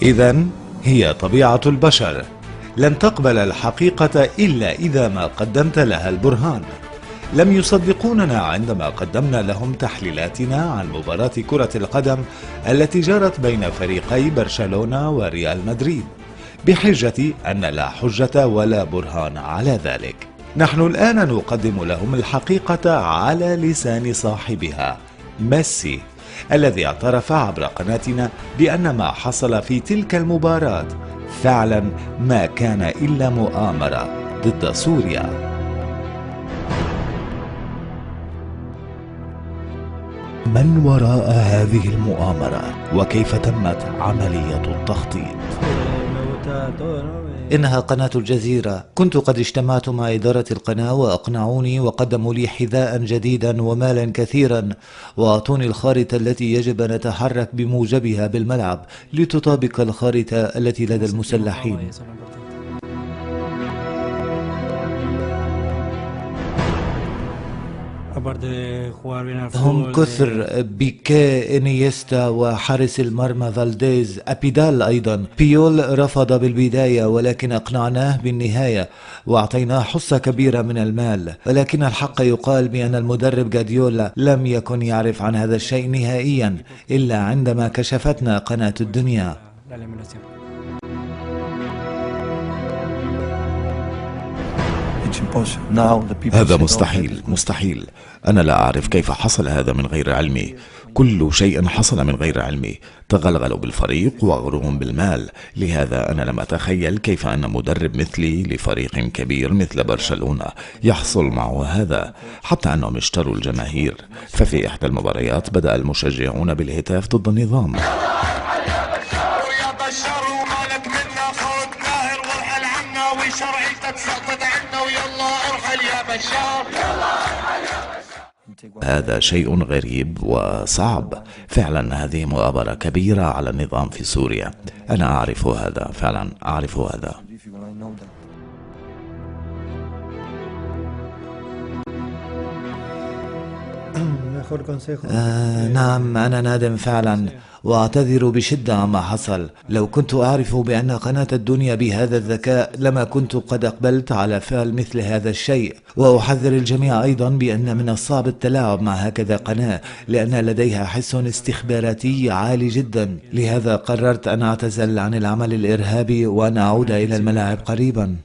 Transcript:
إذن هي طبيعة البشر، لن تقبل الحقيقة إلا إذا ما قدمت لها البرهان. لم يصدقوننا عندما قدمنا لهم تحليلاتنا عن مباراة كرة القدم التي جرت بين فريقي برشلونة وريال مدريد، بحجة أن لا حجة ولا برهان على ذلك. نحن الآن نقدم لهم الحقيقة على لسان صاحبها ميسي، الذي اعترف عبر قناتنا بأن ما حصل في تلك المباراة فعلا ما كان إلا مؤامرة ضد سوريا. من وراء هذه المؤامرة وكيف تمت عملية التخطيط؟ إنها قناة الجزيرة. كنت قد اجتمعت مع إدارة القناة وأقنعوني وقدموا لي حذاء جديدا ومالا كثيرا، وأعطوني الخارطة التي يجب أن نتحرك بموجبها بالملعب لتطابق الخارطة التي لدى المسلحين. هم كثر: بيكي، إنيستا، وحارس المرمى فالديز، أبيدال أيضا. بيول رفض بالبداية ولكن أقنعناه بالنهاية وأعطيناه حصة كبيرة من المال، ولكن الحق يقال بأن المدرب غاديولا لم يكن يعرف عن هذا الشيء نهائيا إلا عندما كشفتنا قناة الدنيا. هذا مستحيل. أنا لا أعرف كيف حصل هذا من غير علمي. كل شيء حصل من غير علمي. تغلغلوا بالفريق وأغروهم بالمال. لهذا أنا لم أتخيل كيف أن مدرب مثلي لفريق كبير مثل برشلونة يحصل معه هذا، حتى أنهم اشتروا الجماهير. ففي إحدى المباريات بدأ المشجعون بالهتاف ضد النظام. هذا شيء غريب وصعب فعلا. هذه مؤامرة كبيرة على النظام في سوريا. أنا أعرف هذا، فعلا أعرف هذا. نعم، أنا نادم فعلا وأعتذر بشدة عما حصل. لو كنت أعرف بأن قناة الدنيا بهذا الذكاء لما كنت قد أقبلت على فعل مثل هذا الشيء. وأحذر الجميع أيضا بأن من الصعب التلاعب مع هكذا قناة، لأن لديها حس استخباراتي عالي جدا. لهذا قررت أن أعتزل عن العمل الإرهابي وأن أعود إلى الملاعب قريبا.